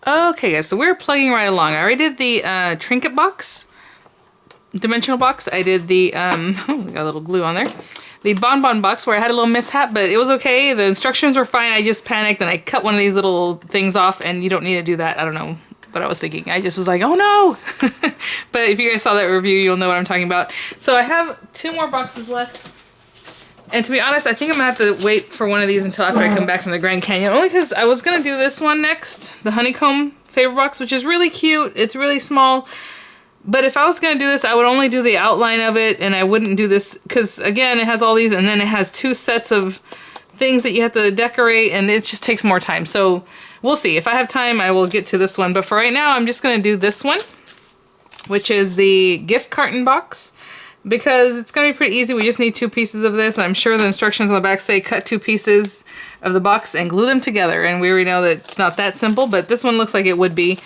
Okay, guys, so we're plugging right along. I already did the trinket box, dimensional box. I did the, oh, we got a little glue on there. The bonbon box where I had a little mishap, but it was okay. The instructions were fine. I just panicked and I cut one of these little things off, and you don't need to do that. I don't know what I was thinking. I just was like, oh no! But if you guys saw that review, you'll know what I'm talking about. So I have 2 more boxes left. And to be honest, I think I'm gonna have to wait for one of these until after I come back from the Grand Canyon. Only because I was gonna do this one next, the honeycomb favor box, which is really cute. It's really small. But if I was gonna do this, I would only do the outline of it, and I wouldn't do this, because again, it has all these, and then it has 2 sets of things that you have to decorate, and it just takes more time. So we'll see. If I have time, I will get to this one. But for right now, I'm just gonna do this one, which is the gift carton box, because it's gonna be pretty easy. We just need 2 pieces of this, and I'm sure the instructions on the back say cut 2 pieces of the box and glue them together, and we already know that it's not that simple, but this one looks like it would be.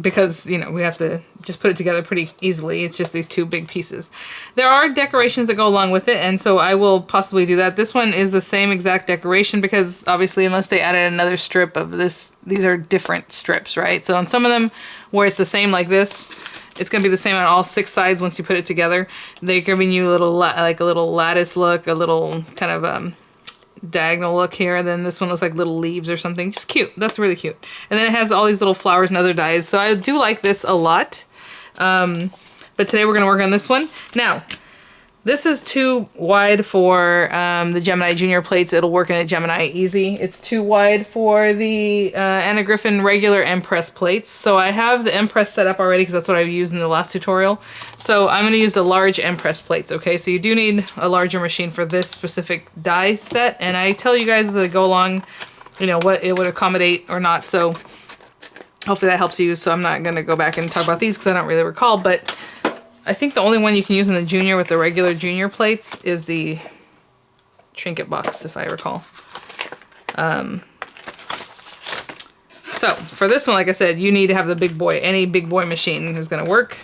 Because, you know, we have to just put it together pretty easily. It's just these 2 big pieces. There are decorations that go along with it, and so I will possibly do that. This one is the same exact decoration because, obviously, unless they added another strip of this, these are different strips, right? So on some of them, where it's the same like this, it's going to be the same on all 6 sides once you put it together. They're giving you a little, like a little lattice look, a little kind of, diagonal look here. Then this one looks like little leaves or something. Just cute. That's really cute. And then it has all these little flowers and other dyes. So I do like this a lot. But today we're going to work on this one. Now, this is too wide for the Gemini Junior plates. It'll work in a Gemini easy. It's too wide for the Anna Griffin regular Empress plates. So I have the Empress set up already because that's what I've used in the last tutorial. So I'm going to use the large Empress plates, okay? So you do need a larger machine for this specific die set. And I tell you guys as I go along, you know, what it would accommodate or not. So hopefully that helps you. So I'm not going to go back and talk about these because I don't really recall, but I think the only one you can use in the Junior with the regular Junior plates is the trinket box, if I recall. So for this one, like I said, you need to have the big boy. Any big boy machine is going to work,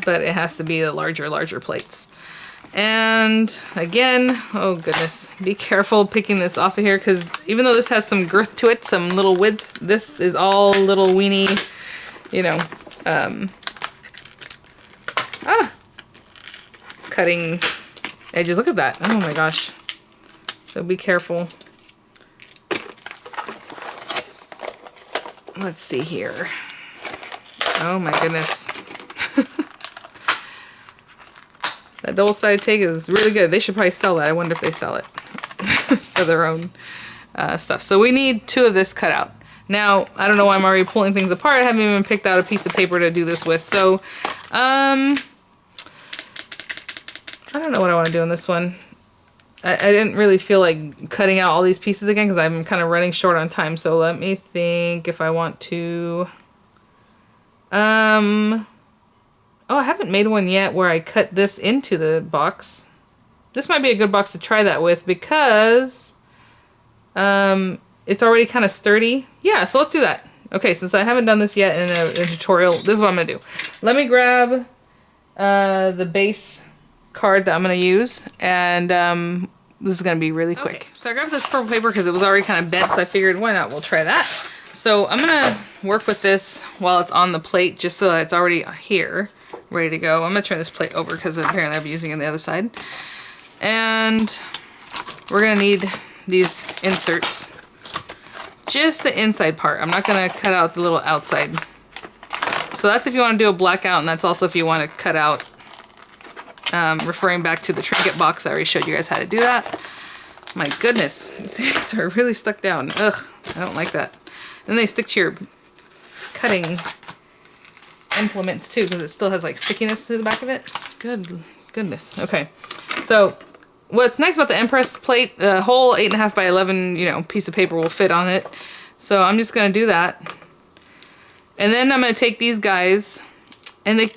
but it has to be the larger plates. And again, oh goodness, be careful picking this off of here because even though this has some girth to it, some little width, this is all little weeny, you know, cutting edges. Look at that. Oh my gosh. So be careful. Let's see here. Oh my goodness. That double-sided tape is really good. They should probably sell that. I wonder if they sell it for their own stuff. So we need 2 of this cut out. Now, I don't know why I'm already pulling things apart. I haven't even picked out a piece of paper to do this with. So, I don't know what I want to do on this one. I didn't really feel like cutting out all these pieces again because I'm kind of running short on time. So let me think if I want to... Oh, I haven't made one yet where I cut this into the box. This might be a good box to try that with because it's already kind of sturdy. Yeah, so let's do that. Okay, since I haven't done this yet in a tutorial, this is what I'm going to do. Let me grab the base card that I'm going to use, and this is going to be really quick. Okay, so I grabbed this purple paper because it was already kind of bent, so I figured why not, we'll try that. So I'm going to work with this while it's on the plate just so that it's already here, ready to go. I'm going to turn this plate over because apparently I'm using it on the other side. And we're going to need these inserts. Just the inside part. I'm not going to cut out the little outside. So that's if you want to do a blackout, and that's also if you want to cut out, referring back to the trinket box. I already showed you guys how to do that. My goodness, these things are really stuck down. Ugh, I don't like that. And they stick to your cutting implements too, because it still has like stickiness to the back of it. Goodness. Okay, so what's nice about the Empress plate, the whole 8.5 by 11, you know, piece of paper will fit on it. So I'm just gonna do that, and then I'm gonna take these guys, and they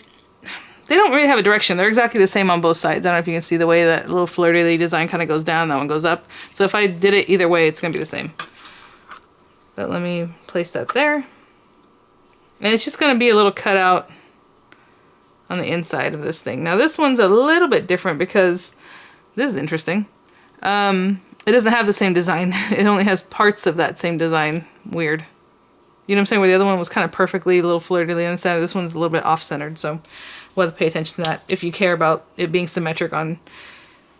don't really have a direction. They're exactly the same on both sides. I don't know if you can see the way that little fleur-de-lis design kind of goes down, that one goes up. So if I did it either way, it's gonna be the same. But let me place that there. And it's just going to be a little cutout on the inside of this thing. Now this one's a little bit different because this is interesting. It doesn't have the same design. It only has parts of that same design. Weird. You know what I'm saying? Where the other one was kind of perfectly a little flirty on the center. This one's a little bit off-centered, so we'll have to pay attention to that if you care about it being symmetric on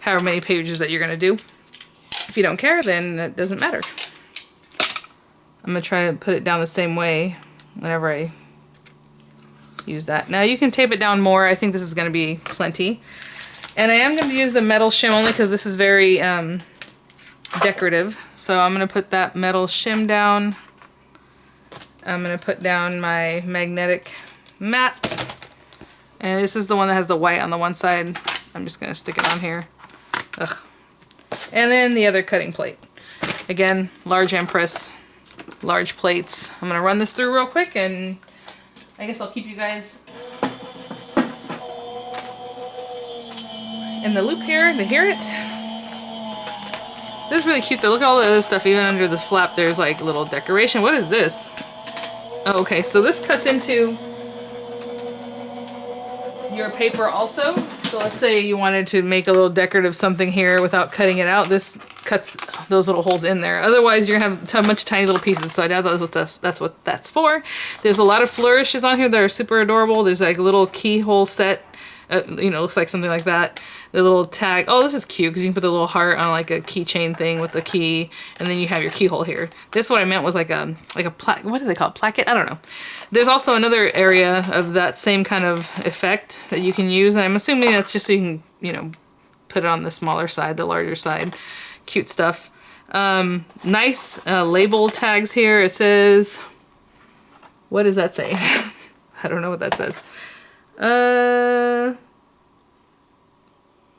however many pages that you're going to do. If you don't care, then that doesn't matter. I'm going to try to put it down the same way whenever I use that. Now you can tape it down more. I think this is going to be plenty. And I am going to use the metal shim only because this is very decorative. So I'm going to put that metal shim down. I'm going to put down my magnetic mat. And this is the one that has the white on the one side. I'm just going to stick it on here. Ugh. And then the other cutting plate. Again, large Empress, large plates. I'm going to run this through real quick, and I guess I'll keep you guys in the loop here to hear it. This is really cute though. Look at all the other stuff. Even under the flap there's like a little decoration. What is this? Oh, okay, so this cuts into your paper also. So let's say you wanted to make a little decorative something here without cutting it out. This cuts those little holes in there. Otherwise you're gonna have a bunch of tiny little pieces. So I doubt that's what that's for. There's a lot of flourishes on here that are super adorable. There's like a little keyhole set. You know, looks like something like that. The little tag. Oh, this is cute because you can put the little heart on like a keychain thing with the key, and then you have your keyhole here. This what I meant was like a what do they call it? Placket? I don't know. There's also another area of that same kind of effect that you can use, and I'm assuming that's just so you can, you know, put it on the smaller side, the larger side. Cute stuff. Nice label tags here. It says, what does that say? I don't know what that says.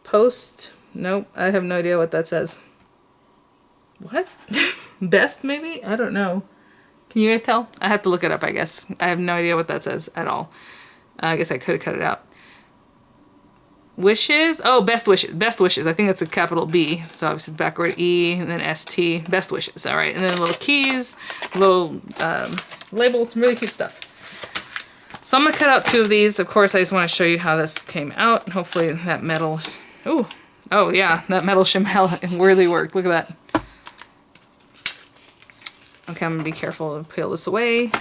Post. Nope, I have no idea what that says. What? Best, maybe? I don't know. Can you guys tell? I have to look it up, I guess. I have no idea what that says at all. I guess I could have cut it out. Wishes? Oh, best wishes. Best wishes. I think that's a capital B. So obviously backward E and then ST. Best wishes. All right. And then little keys, little labels, some really cute stuff. So I'm going to cut out 2 of these. Of course, I just want to show you how this came out. And hopefully that metal... Ooh. Oh, yeah. That metal shim really worked. Look at that. Okay, I'm going to be careful to peel this away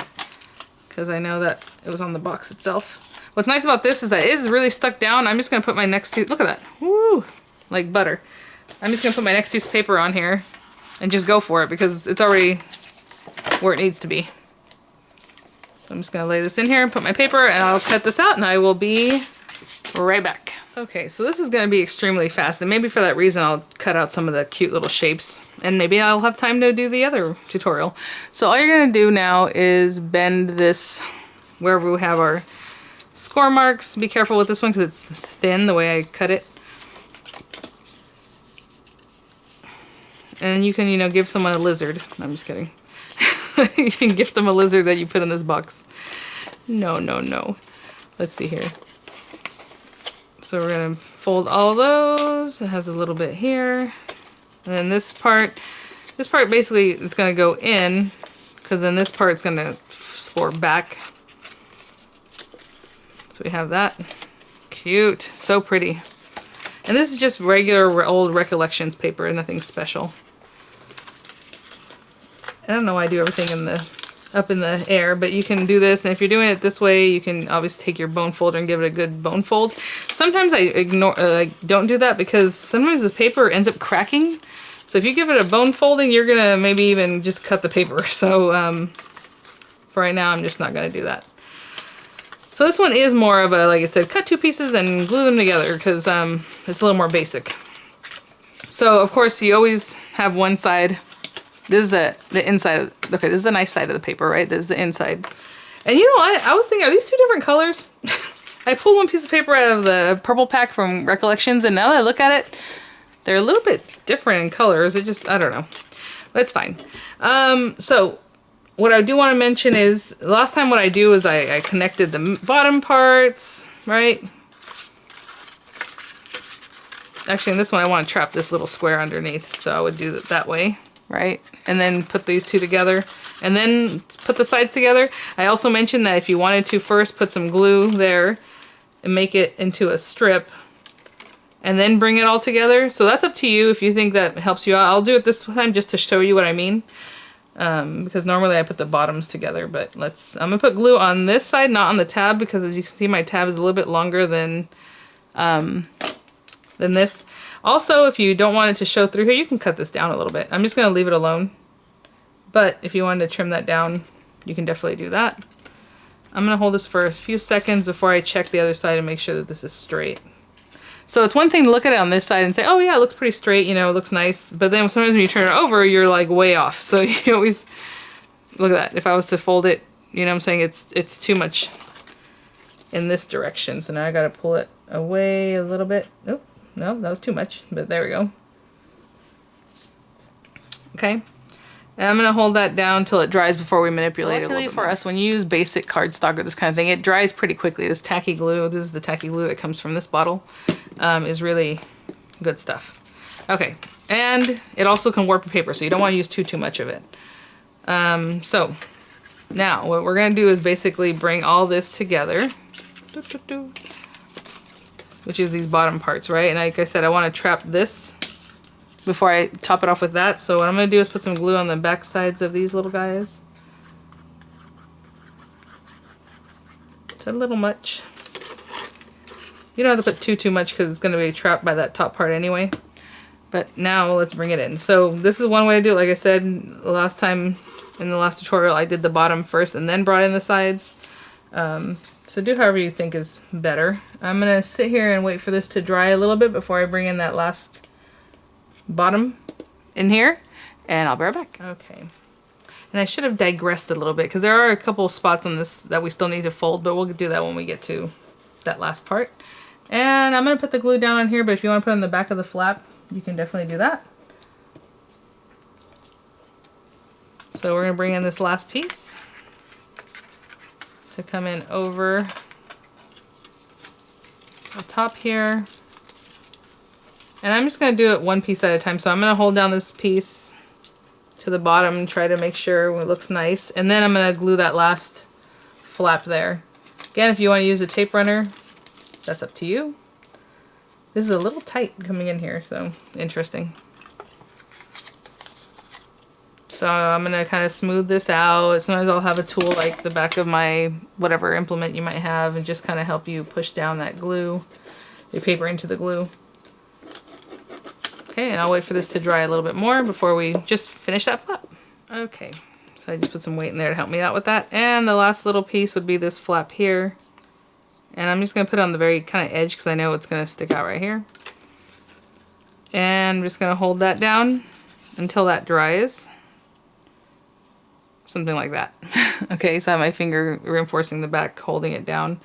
because I know that it was on the box itself. What's nice about this is that it is really stuck down. I'm just going to put my next piece... Look at that. Woo! Like butter. I'm just going to put my next piece of paper on here and just go for it because it's already where it needs to be. So I'm just going to lay this in here and put my paper, and I'll cut this out and I will be right back. Okay, so this is going to be extremely fast, and maybe for that reason I'll cut out some of the cute little shapes, and maybe I'll have time to do the other tutorial. So all you're going to do now is bend this wherever we have our score marks. Be careful with this one because it's thin the way I cut it. And you can, you know, give someone a lizard. I'm just kidding. You can gift them a lizard that you put in this box. No, no, no. Let's see here. So we're going to fold all those. It has a little bit here. And then this part basically it's going to go in because then this part's going to score back. So we have that. Cute. So pretty. And this is just regular old Recollections paper, nothing special. I don't know why I do everything in the up in the air, but you can do this, and if you're doing it this way, you can obviously take your bone folder and give it a good bone fold. Sometimes I ignore, don't do that because sometimes the paper ends up cracking. So if you give it a bone folding, you're gonna maybe even just cut the paper. So for right now, I'm just not gonna do that. So this one is more of a, like I said, cut 2 pieces and glue them together because it's a little more basic. So of course you always have one side. This is the inside. Okay, this is the nice side of the paper, right? This is the inside. And you know what? I was thinking, are these 2 different colors? I pulled one piece of paper out of the purple pack from Recollections, and now that I look at it, they're a little bit different in colors. It just, I don't know. But it's fine. So what I do want to mention is, last time what I do is I connected the bottom parts, right? Actually, in this one, I want to trap this little square underneath, so I would do it that way. Right? And then put these 2 together and then put the sides together. I also mentioned that if you wanted to first put some glue there and make it into a strip and then bring it all together. So that's up to you if you think that helps you out. I'll do it this time just to show you what I mean. because normally I put the bottoms together, but I'm gonna put glue on this side, not on the tab, because as you can see my tab is a little bit longer than this. Also, if you don't want it to show through here, you can cut this down a little bit. I'm just gonna leave it alone, but if you wanted to trim that down, you can definitely do that. I'm gonna hold this for a few seconds before I check the other side and make sure that this is straight. So it's one thing to look at it on this side and say, oh yeah, it looks pretty straight, you know, it looks nice. But then sometimes when you turn it over, you're like way off. So you always, look at that. If I was to fold it, you know what I'm saying, it's too much in this direction. So now I gotta pull it away a little bit. Oh, no, that was too much, but there we go. Okay. And I'm gonna hold that down till it dries before we manipulate it a little bit. For us, when you use basic cardstock or this kind of thing, it dries pretty quickly. This tacky glue, this is the tacky glue that comes from this bottle, is really good stuff. Okay, and it also can warp the paper, so you don't want to use too much of it. So now what we're gonna do is basically bring all this together, which is these bottom parts, right? And like I said, I want to trap this before I top it off with that. So what I'm going to do is put some glue on the back sides of these little guys. It's a little much. You don't have to put too much because it's going to be trapped by that top part anyway. But now let's bring it in. So this is one way to do it. Like I said last time in the last tutorial, I did the bottom first and then brought in the sides. So do however you think is better. I'm going to sit here and wait for this to dry a little bit before I bring in that last bottom in here, and I'll be right back. Okay, and I should have digressed a little bit because there are a couple spots on this that we still need to fold, but we'll do that when we get to that last part. And I'm going to put the glue down on here, but if you want to put it on the back of the flap, you can definitely do that. So we're going to bring in this last piece to come in over the top here. And I'm just going to do it one piece at a time. So I'm going to hold down this piece to the bottom and try to make sure it looks nice. And then I'm going to glue that last flap there. Again, if you want to use a tape runner, that's up to you. This is a little tight coming in here, so interesting. So I'm going to kind of smooth this out. Sometimes I'll have a tool like the back of my whatever implement you might have and just kind of help you push down that glue, the paper into the glue. Okay, and I'll wait for this to dry a little bit more before we just finish that flap. Okay, so I just put some weight in there to help me out with that. And the last little piece would be this flap here. And I'm just going to put it on the very kind of edge because I know it's going to stick out right here. And I'm just going to hold that down until that dries. Something like that. Okay, so I have my finger reinforcing the back, holding it down.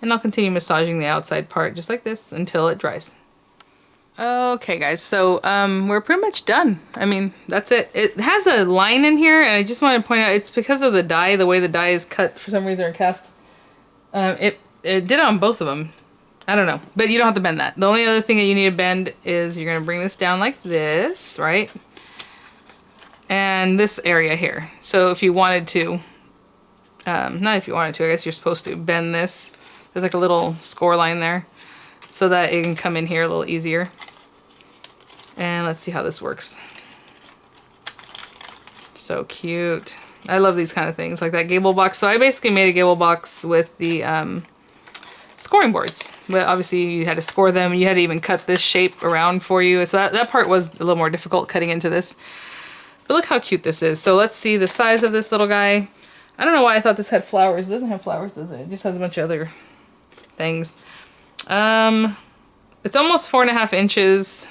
And I'll continue massaging the outside part just like this until it dries. Okay guys, so we're pretty much done. I mean, that's it. It has a line in here, and I just want to point out it's because of the die, the way the die is cut for some reason or cast. It did it on both of them. I don't know, but you don't have to bend that. The only other thing that you need to bend is you're gonna bring this down like this, right? And this area here. So if you wanted to, not if you wanted to, I guess you're supposed to bend this. There's like a little score line there so that it can come in here a little easier. And let's see how this works. So cute. I love these kind of things, like that gable box. So I basically made a gable box with the scoring boards. But obviously you had to score them. You had to even cut this shape around for you. So that part was a little more difficult cutting into this. But look how cute this is. So let's see the size of this little guy. I don't know why I thought this had flowers. It doesn't have flowers, does it? It just has a bunch of other things. It's almost 4.5 inches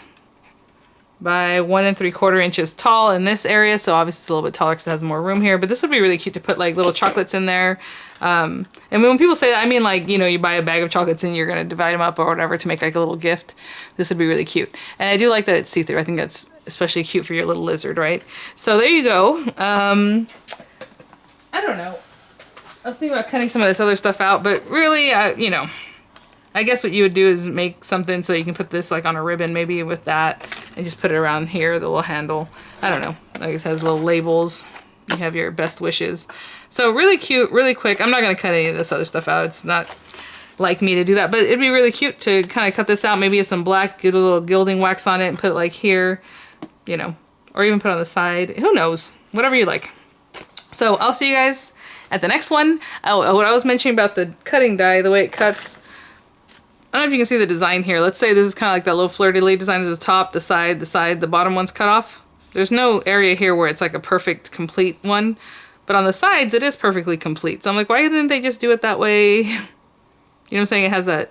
by 1 3/4 inches tall in this area. So obviously it's a little bit taller because it has more room here. But this would be really cute to put like little chocolates in there. And when people say that, I mean like, you know, you buy a bag of chocolates and you're going to divide them up or whatever to make like a little gift. This would be really cute. And I do like that it's see-through. I think that's especially cute for your little lizard, right? So there you go. I don't know. I was thinking about cutting some of this other stuff out, but really, you know, I guess what you would do is make something so you can put this like on a ribbon maybe with that and just put it around here, the little handle. I don't know. I guess it has little labels. You have your best wishes. So really cute, really quick. I'm not going to cut any of this other stuff out. It's not like me to do that, but it'd be really cute to kind of cut this out. Maybe some black, get a little gilding wax on it and put it like here, you know, or even put it on the side. Who knows? Whatever you like. So I'll see you guys at the next one. Oh, what I was mentioning about the cutting die, the way it cuts. I don't know if you can see the design here. Let's say this is kind of like that little fleur-de-lis design. There's the top, the side, the bottom one's cut off. There's no area here where it's like a perfect, complete one. But on the sides, it is perfectly complete. So I'm like, why didn't they just do it that way? You know what I'm saying? It has that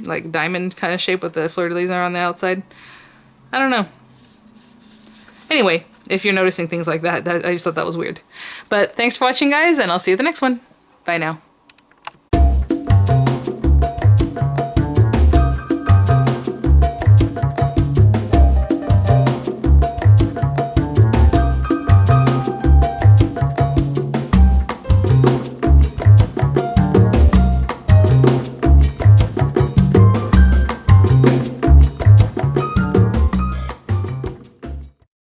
like diamond kind of shape with the fleur-de-lis are on the outside. I don't know. Anyway, if you're noticing things like that, I just thought that was weird. But thanks for watching, guys, and I'll see you at the next one. Bye now.